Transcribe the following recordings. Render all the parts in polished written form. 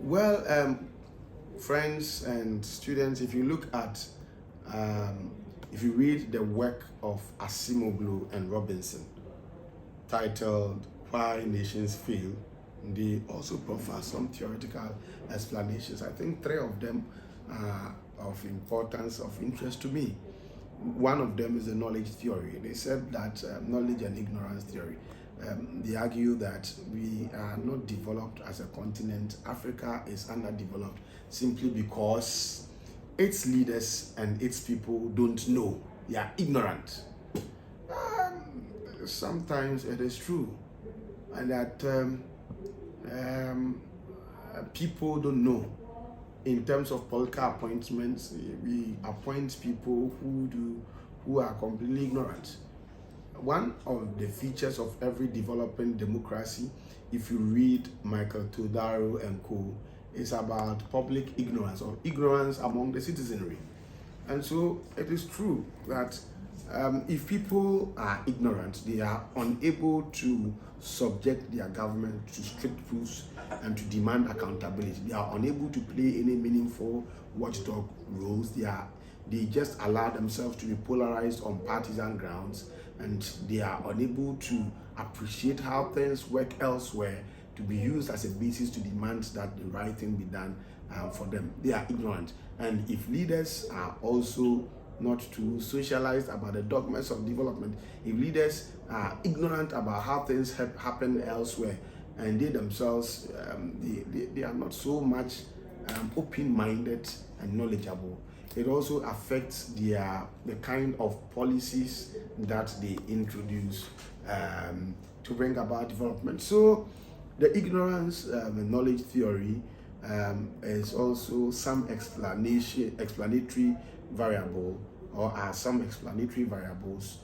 Well, friends and students, if you look at, if you read the work of Asimoglu and Robinson, titled Why Nations Fail, they also proffer some theoretical explanations. I think three of them are of importance, of interest to me. One of them is the knowledge theory. They said that knowledge and ignorance theory. They argue that we are not developed as a continent. Africa is underdeveloped simply because its leaders and its people don't know. They are ignorant. Sometimes it is true, and that people don't know. In terms of political appointments, we appoint people who are completely ignorant. One of the features of every developing democracy, if you read Michael Todaro and co., is about public ignorance or ignorance among the citizenry. And so it is true that if people are ignorant, they are unable to subject their government to strict rules and to demand accountability. They are unable to play any meaningful watchdog roles. They just allow themselves to be polarized on partisan grounds, and they are unable to appreciate how things work elsewhere to be used as a basis to demand that the right thing be done for them. They are ignorant. And if leaders are also not too socialized about the dogmas of development, if leaders are ignorant about how things happen elsewhere, and they themselves, they are not so much open-minded and knowledgeable, it also affects the kind of policies that they introduce to bring about development. So the ignorance and knowledge theory is also some explanatory variable, or are some explanatory variables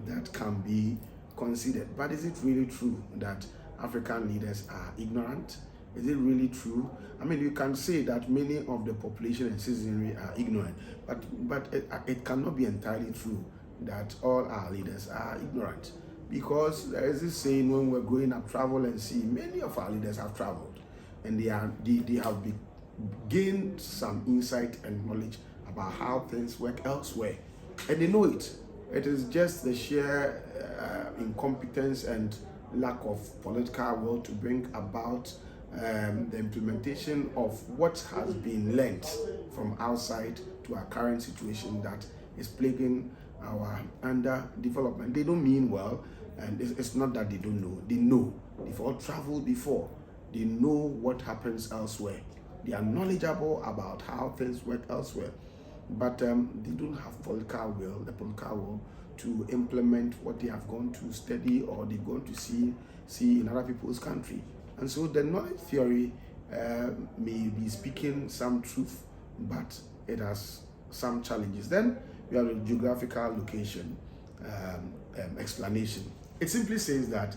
that can be considered. But is it really true that African leaders are ignorant? Is it really true? I mean, you can say that many of the population and citizenry are ignorant, but it cannot be entirely true that all our leaders are ignorant, because there is this saying, when we're growing up, travel and see. Many of our leaders have traveled, and they have gained some insight and knowledge about how things work elsewhere, and they know it. It is just the sheer incompetence and lack of political will to bring about the implementation of what has been learned from outside to our current situation that is plaguing our underdevelopment. They don't mean well, and it's not that they don't know. They know. They've all traveled before. They know what happens elsewhere. They are knowledgeable about how things work elsewhere, but they don't have the political will to implement what they have gone to study or they've gone to see in other people's country. And so the knowledge theory may be speaking some truth, but it has some challenges. Then we have the geographical location explanation. It simply says that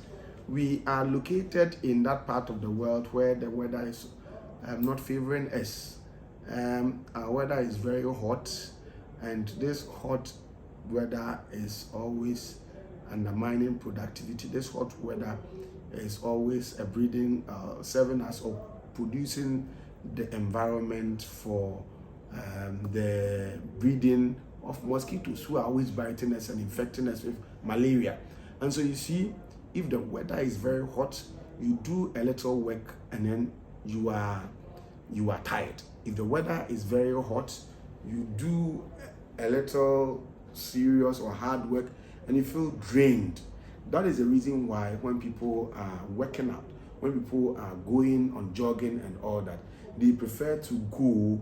we are located in that part of the world where the weather is not favoring us. Our weather is very hot, and this hot weather is always undermining productivity. This hot weather is always serving us or producing the environment for the breeding of mosquitoes, who are always biting us and infecting us with malaria. And so you see, if the weather is very hot, you do a little work and then you are tired. If the weather is very hot, you do a little serious or hard work and you feel drained. That is the reason why when people are working out, when people are going on jogging and all that, they prefer to go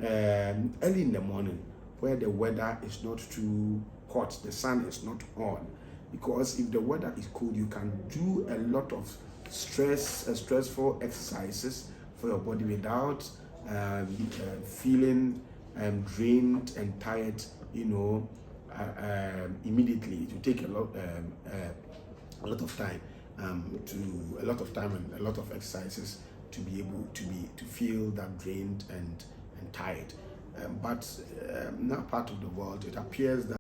early in the morning where the weather is not too hot, the sun is not on. Because if the weather is cold, you can do a lot of stressful exercises for your body without feeling drained and tired, immediately. To take a lot of time and a lot of exercises to be able to feel that drained and tired. But in that part of the world, it appears that